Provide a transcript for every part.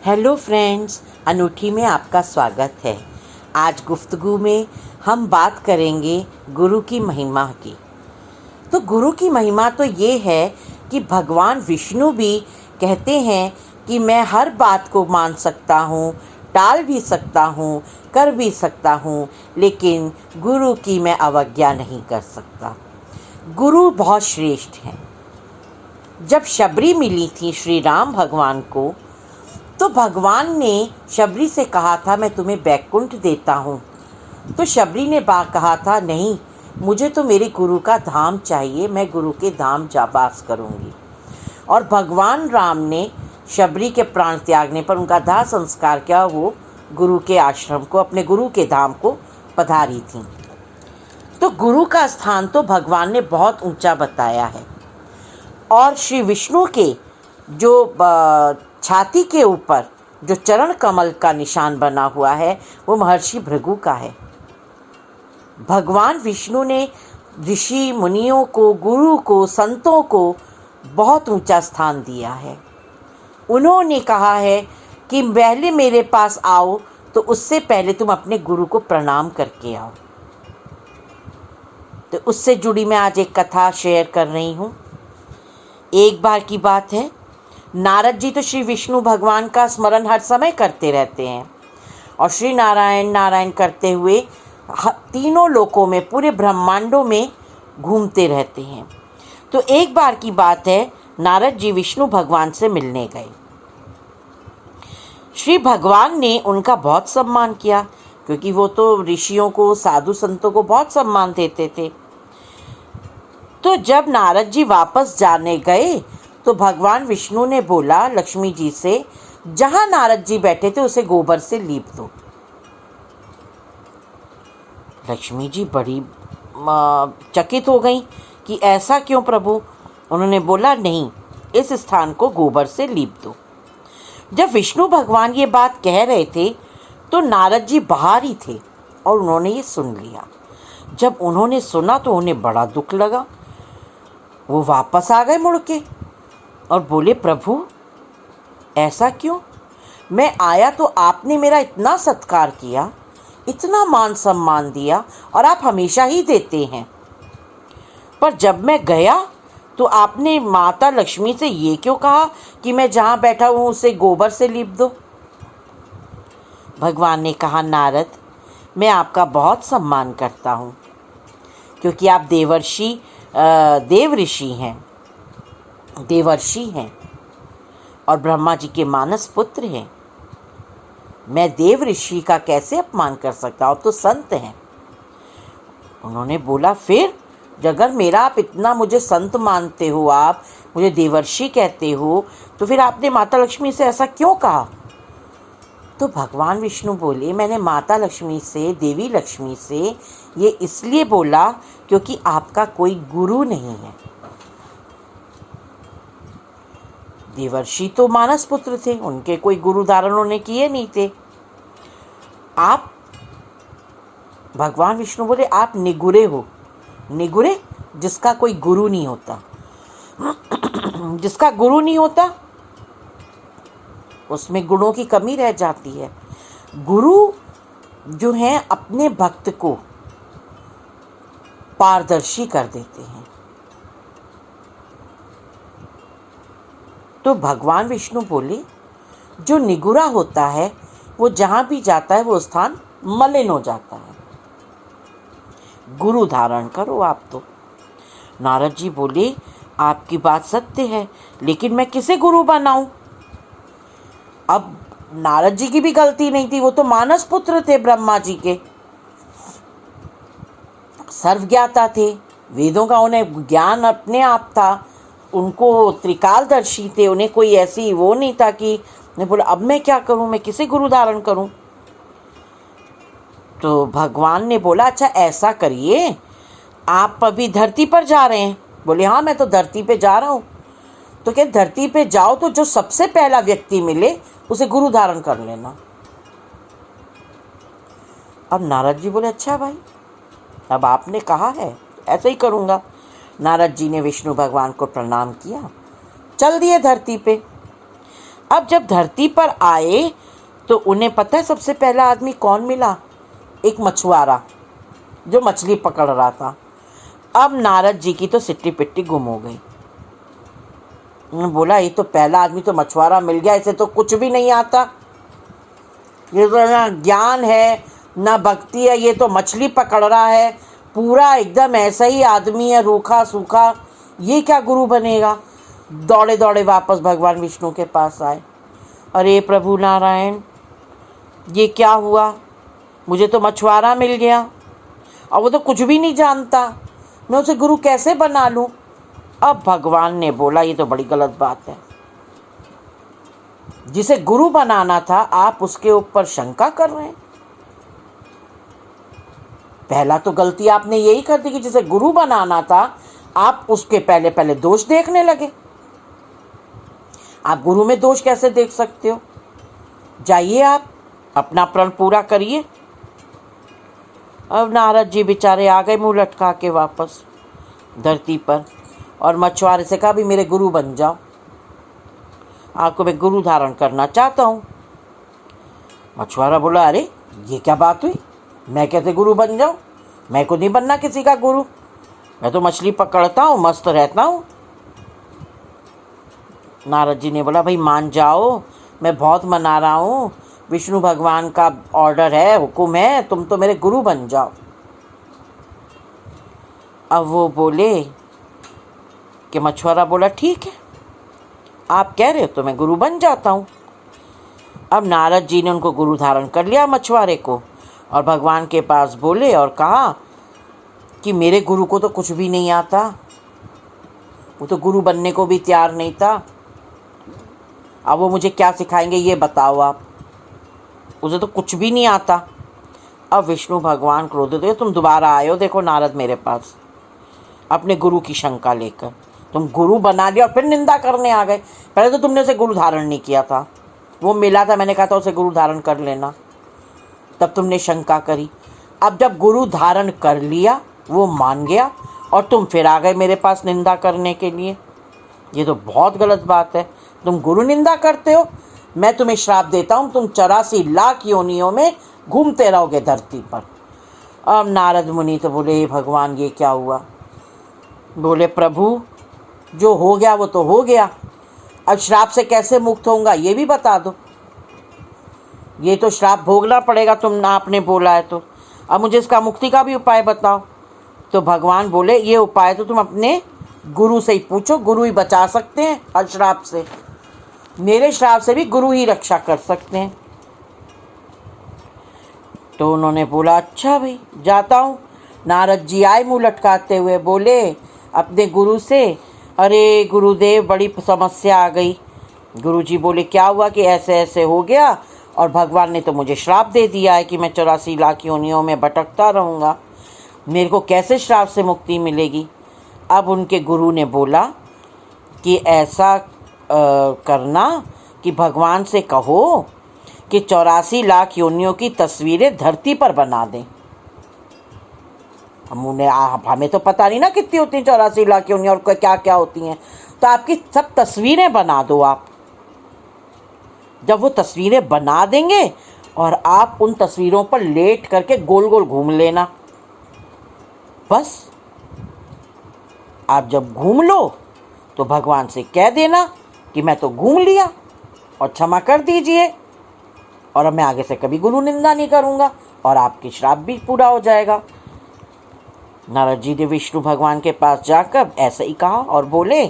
Hello friends, अनूठी में आपका स्वागत है। आज गुफ्तगू में हम बात करेंगे गुरु की महिमा की। तो गुरु की महिमा तो ये है कि भगवान विष्णु भी कहते हैं कि मैं हर बात को मान सकता हूँ, टाल भी सकता हूँ, कर भी सकता हूँ, लेकिन गुरु की मैं अवज्ञा नहीं कर सकता। गुरु बहुत श्रेष्ठ हैं। जब शबरी मिली थी श्री राम भगवान को, तो भगवान ने शबरी से कहा था मैं तुम्हें बैकुंठ देता हूँ। तो शबरी ने कहा था नहीं, मुझे तो मेरे गुरु का धाम चाहिए, मैं गुरु के धाम जा वास करूँगी। और भगवान राम ने शबरी के प्राण त्यागने पर उनका दाह संस्कार किया, वो गुरु के आश्रम को, अपने गुरु के धाम को पधारी थी। तो गुरु का स्थान तो भगवान ने बहुत ऊंचा बताया है। और श्री विष्णु के जो छाती के ऊपर जो चरण कमल का निशान बना हुआ है, वो महर्षि भृगु का है। भगवान विष्णु ने ऋषि मुनियों को, गुरु को, संतों को बहुत ऊंचा स्थान दिया है। उन्होंने कहा है कि पहले मेरे पास आओ तो उससे पहले तुम अपने गुरु को प्रणाम करके आओ। तो उससे जुड़ी मैं आज एक कथा शेयर कर रही हूँ। एक बार की बात है, नारद जी तो श्री विष्णु भगवान का स्मरण हर समय करते रहते हैं और श्री नारायण नारायण करते हुए तीनों लोकों में, पूरे ब्रह्मांडों में घूमते रहते हैं। तो एक बार की बात है, नारद जी विष्णु भगवान से मिलने गए। श्री भगवान ने उनका बहुत सम्मान किया, क्योंकि वो तो ऋषियों को, साधु संतों को बहुत सम्मान देते थे। तो जब नारद जी वापस जाने गए तो भगवान विष्णु ने बोला लक्ष्मी जी से, जहां नारद जी बैठे थे उसे गोबर से लीप दो। लक्ष्मी जी बड़ी चकित हो गई कि ऐसा क्यों प्रभु। उन्होंने बोला नहीं, इस स्थान को गोबर से लीप दो। जब विष्णु भगवान ये बात कह रहे थे तो नारद जी बाहर ही थे और उन्होंने ये सुन लिया। जब उन्होंने सुना तो उन्हें बड़ा दुख लगा। वो वापस आ गए मुड़ के और बोले प्रभु ऐसा क्यों? मैं आया तो आपने मेरा इतना सत्कार किया, इतना मान सम्मान दिया और आप हमेशा ही देते हैं, पर जब मैं गया तो आपने माता लक्ष्मी से ये क्यों कहा कि मैं जहाँ बैठा हूँ उसे गोबर से लीप दो? भगवान ने कहा नारद, मैं आपका बहुत सम्मान करता हूँ, क्योंकि आप देवर्षि हैं और ब्रह्मा जी के मानस पुत्र हैं। मैं देव ऋषि का कैसे अपमान कर सकता हूँ? तो संत हैं। उन्होंने बोला फिर अगर मेरा आप इतना मुझे संत मानते हो, आप मुझे देवर्षि कहते हो, तो फिर आपने माता लक्ष्मी से ऐसा क्यों कहा? तो भगवान विष्णु बोले मैंने माता लक्ष्मी से, देवी लक्ष्मी से ये इसलिए बोला क्योंकि आपका कोई गुरु नहीं है। देवर्षि तो मानस पुत्र थे, उनके कोई गुरु धारण उन्होंने किए नहीं थे। आप, भगवान विष्णु बोले आप निगुरे हो। निगुरे जिसका कोई गुरु नहीं होता। जिसका गुरु नहीं होता उसमें गुणों की कमी रह जाती है। गुरु जो हैं अपने भक्त को पारदर्शी कर देते हैं। तो भगवान विष्णु बोले जो निगुरा होता है वो जहाँ भी जाता है वो स्थान मलिन हो जाता है। गुरु धारण करो आप तो। नारद जी बोले आपकी बात सत्य है, लेकिन मैं किसे गुरु बनाऊं? अब नारद जी की भी गलती नहीं थी, वो तो मानस पुत्र थे ब्रह्मा जी के, सर्वज्ञाता थे, वेदों का उन्हें ज्ञान अपने आप था, उनको त्रिकालदर्शी थे, उन्हें कोई ऐसी वो नहीं था कि मैं बोला अब मैं क्या करूं, मैं किसे गुरु धारण करूं? तो भगवान ने बोला अच्छा ऐसा करिए, आप अभी धरती पर जा रहे हैं? बोले हाँ मैं तो धरती पे जा रहा हूँ। तो क्या धरती पे जाओ तो जो सबसे पहला व्यक्ति मिले उसे गुरु धारण कर लेना। अब नारद जी बोले अच्छा भाई, अब आपने कहा है ऐसा ही करूँगा। नारद जी ने विष्णु भगवान को प्रणाम किया, चल दिए धरती पे। अब जब धरती पर आए तो उन्हें पता है सबसे पहला आदमी कौन मिला? एक मछुआरा जो मछली पकड़ रहा था। अब नारद जी की तो सिट्टी पिट्टी गुम हो गई। उन्होंने बोला ये तो पहला आदमी तो मछुआरा मिल गया, इसे तो कुछ भी नहीं आता, ये तो ना ज्ञान है ना भक्ति है, ये तो मछली पकड़ रहा है, पूरा एकदम ऐसा ही आदमी है, रूखा सूखा, ये क्या गुरु बनेगा। दौड़े दौड़े वापस भगवान विष्णु के पास आए। अरे प्रभु नारायण, ये क्या हुआ? मुझे तो मछुआरा मिल गया और वो तो कुछ भी नहीं जानता, मैं उसे गुरु कैसे बना लूं? अब भगवान ने बोला ये तो बड़ी गलत बात है, जिसे गुरु बनाना था आप उसके ऊपर शंका कर रहे हैं। पहला तो गलती आपने यही कर दी कि जिसे गुरु बनाना था आप उसके पहले पहले दोष देखने लगे। आप गुरु में दोष कैसे देख सकते हो? जाइए आप अपना प्रण पूरा करिए। अब नारद जी बेचारे आ गए मुंह लटका के वापस धरती पर, और मछुआरे से कहा भी मेरे गुरु बन जाओ, आपको मैं गुरु धारण करना चाहता हूँ। मछुआरा बोला अरे ये क्या बात हुई, मैं कैसे गुरु बन जाऊँ? मैं को नहीं बनना किसी का गुरु, मैं तो मछली पकड़ता हूँ, मस्त रहता हूँ। नारद जी ने बोला भाई मान जाओ, मैं बहुत मना रहा हूँ, विष्णु भगवान का ऑर्डर है, हुक्म है, तुम तो मेरे गुरु बन जाओ। अब वो बोले कि मछुआरा बोला ठीक है, आप कह रहे हो तो मैं गुरु बन जाता हूँ। अब नारद जी ने उनको गुरु धारण कर लिया मछुआरे को, और भगवान के पास बोले और कहा कि मेरे गुरु को तो कुछ भी नहीं आता, वो तो गुरु बनने को भी तैयार नहीं था, अब वो मुझे क्या सिखाएंगे ये बताओ आप, उसे तो कुछ भी नहीं आता। अब विष्णु भगवान क्रोधित हुए, तुम दोबारा आए हो देखो नारद मेरे पास अपने गुरु की शंका लेकर, तुम गुरु बना लिया और फिर निंदा करने आ गए। पहले तो तुमने उसे गुरु धारण नहीं किया था, वो मिला था, मैंने कहा था उसे गुरु धारण कर लेना, तब तुमने शंका करी। अब जब गुरु धारण कर लिया, वो मान गया, और तुम फिर आ गए मेरे पास निंदा करने के लिए। ये तो बहुत गलत बात है, तुम गुरु निंदा करते हो। मैं तुम्हें श्राप देता हूँ, तुम 84 लाख योनियों में घूमते रहोगे धरती पर। अब नारद मुनि तो बोले भगवान ये क्या हुआ? बोले प्रभु जो हो गया वो तो हो गया, अब श्राप से कैसे मुक्त होऊंगा ये भी बता दो। ये तो श्राप भोगना पड़ेगा, तुम आपने बोला है तो, अब मुझे इसका मुक्ति का भी उपाय बताओ। तो भगवान बोले ये उपाय तो तुम अपने गुरु से ही पूछो, गुरु ही बचा सकते हैं हर श्राप से, मेरे श्राप से भी गुरु ही रक्षा कर सकते हैं। तो उन्होंने बोला अच्छा भाई जाता हूँ। नारद जी आए मुँह लटकाते हुए, बोले अपने गुरु से अरे गुरुदेव बड़ी समस्या आ गई। गुरुजी बोले क्या हुआ? कि ऐसे ऐसे हो गया और भगवान ने तो मुझे श्राप दे दिया है कि मैं 84 लाख योनियों में भटकता रहूँगा, मेरे को कैसे श्राप से मुक्ति मिलेगी? अब उनके गुरु ने बोला कि ऐसा करना कि भगवान से कहो कि 84 लाख योनियों की तस्वीरें धरती पर बना दें। हमें तो पता नहीं ना कितनी होती हैं 84 लाख योनियाँ और क्या क्या होती हैं, तो आपकी सब तस्वीरें बना दो आप। जब वो तस्वीरें बना देंगे और आप उन तस्वीरों पर लेट करके गोल गोल घूम लेना, बस आप जब घूम लो तो भगवान से कह देना कि मैं तो घूम लिया और क्षमा कर दीजिए, और अब मैं आगे से कभी गुरु निंदा नहीं करूँगा और आपकी श्राप भी पूरा हो जाएगा। नारद जी ने विष्णु भगवान के पास जाकर ऐसे ही कहा और बोले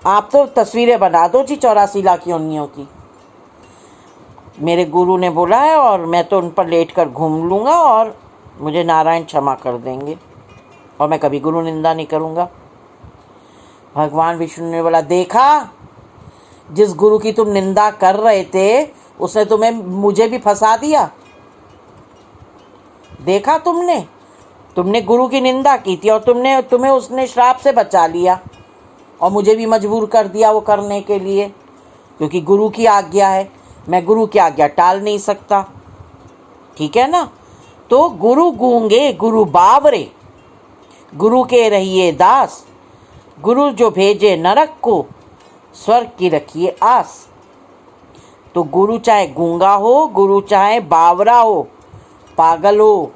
आप तो तस्वीरें बना दो जी 84 लाख योनियों की, मेरे गुरु ने बोला है और मैं तो उन पर लेट कर घूम लूँगा और मुझे नारायण क्षमा कर देंगे और मैं कभी गुरु निंदा नहीं करूँगा। भगवान विष्णु ने बोला देखा, जिस गुरु की तुम निंदा कर रहे थे उसने मुझे भी फंसा दिया। देखा तुमने गुरु की निंदा की थी और तुम्हें उसने श्राप से बचा लिया और मुझे भी मजबूर कर दिया वो करने के लिए, क्योंकि गुरु की आज्ञा है, मैं गुरु की आज्ञा टाल नहीं सकता। ठीक है ना? तो गुरु गूंगे गुरु बावरे, गुरु के रहिए दास, गुरु जो भेजे नरक को स्वर्ग की रखिए आस। तो गुरु चाहे गूंगा हो, गुरु चाहे बावरा हो, पागल हो,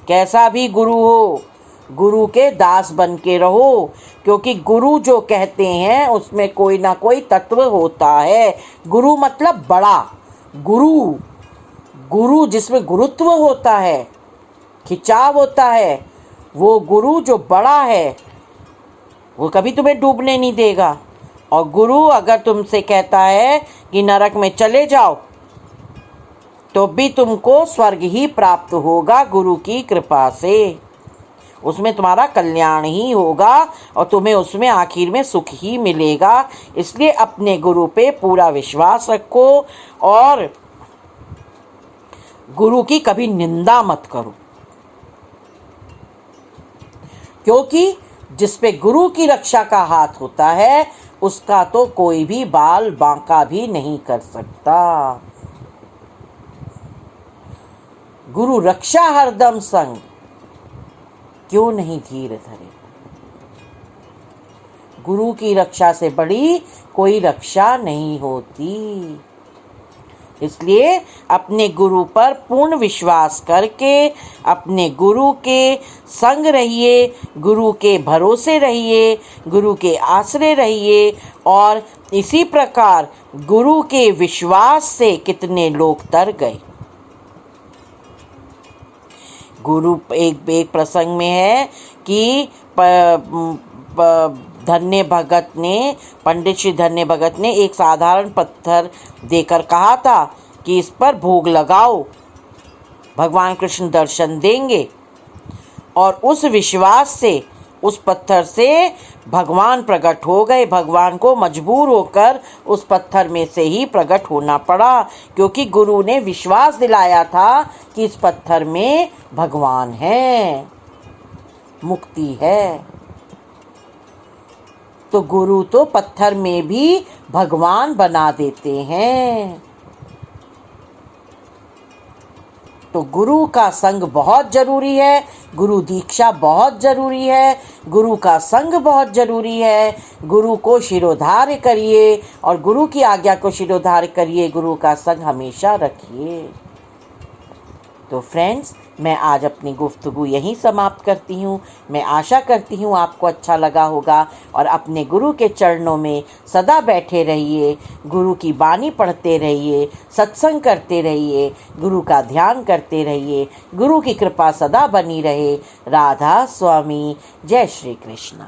कैसा भी गुरु हो, गुरु के दास बन के रहो, क्योंकि गुरु जो कहते हैं उसमें कोई ना कोई तत्व होता है। गुरु मतलब बड़ा, गुरु गुरु जिसमें गुरुत्व होता है, खिंचाव होता है, वो गुरु जो बड़ा है वो कभी तुम्हें डूबने नहीं देगा। और गुरु अगर तुमसे कहता है कि नरक में चले जाओ, तो भी तुमको स्वर्ग ही प्राप्त होगा गुरु की कृपा से। उसमें तुम्हारा कल्याण ही होगा और तुम्हें उसमें आखिर में सुख ही मिलेगा। इसलिए अपने गुरु पे पूरा विश्वास रखो और गुरु की कभी निंदा मत करो, क्योंकि जिस पे गुरु की रक्षा का हाथ होता है उसका तो कोई भी बाल बांका भी नहीं कर सकता। गुरु रक्षा हरदम संग, क्यों नहीं धीर धरे। गुरु की रक्षा से बड़ी कोई रक्षा नहीं होती। इसलिए अपने गुरु पर पूर्ण विश्वास करके अपने गुरु के संग रहिए, गुरु के भरोसे रहिए, गुरु के आश्रय रहिए। और इसी प्रकार गुरु के विश्वास से कितने लोग तर गए। गुरु एक प्रसंग में है कि धन्य भगत ने, पंडित श्री धन्य भगत ने एक साधारण पत्थर देकर कहा था कि इस पर भोग लगाओ, भगवान कृष्ण दर्शन देंगे। और उस विश्वास से उस पत्थर से भगवान प्रकट हो गए। भगवान को मजबूर होकर उस पत्थर में से ही प्रकट होना पड़ा, क्योंकि गुरु ने विश्वास दिलाया था कि इस पत्थर में भगवान है, मुक्ति है। तो गुरु तो पत्थर में भी भगवान बना देते हैं। तो गुरु का संग बहुत जरूरी है, गुरु दीक्षा बहुत जरूरी है, गुरु का संग बहुत जरूरी है। गुरु को शिरोधार्य करिए और गुरु की आज्ञा को शिरोधार्य करिए, गुरु का संग हमेशा रखिए। तो फ्रेंड्स, मैं आज अपनी गुफ्तगू यहीं समाप्त करती हूँ। मैं आशा करती हूँ आपको अच्छा लगा होगा और अपने गुरु के चरणों में सदा बैठे रहिए, गुरु की वाणी पढ़ते रहिए, सत्संग करते रहिए, गुरु का ध्यान करते रहिए। गुरु की कृपा सदा बनी रहे। राधा स्वामी। जय श्री कृष्ण।